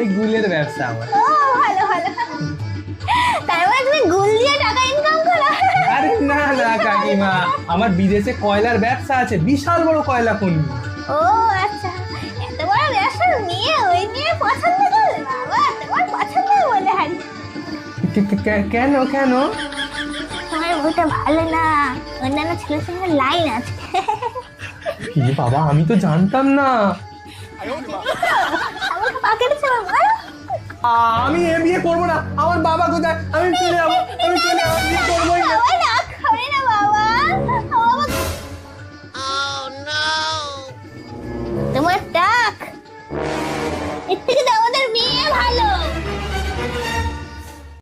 এই গুলের ব্যবসা আমার। ও ভালো ভালো। তার মানে তুমি গুল দিয়ে টাকা ইনকাম করো? আরে না না কাকিমা, আমার বিদেশে কয়লার ব্যবসা আছে, বিশাল বড় কয়লা খনি। ও আচ্ছা, এত বড় ব্যবসা নিয়ে ওই নিয়ে পছন্দ করলে? বাবা তোমার পছন্দ বলে হারি। কেন কেন? তোমার বউটা ভালো না, অন্যান্য ছেলের সঙ্গে লাইন আছে। কি বাবা, আমি তো জানতাম না। আমাকে পাকেটেছে বাবা। আমি এ বিয়ে করবো না। আমার বাবা কোথায়? আমি চলে যাবো, আমি চলে যাবো, বিয়ে করবোই না। বাবা না করে না বাবা। তোমার টাক এর থেকে তো আমাদের মেয়ে ভালো।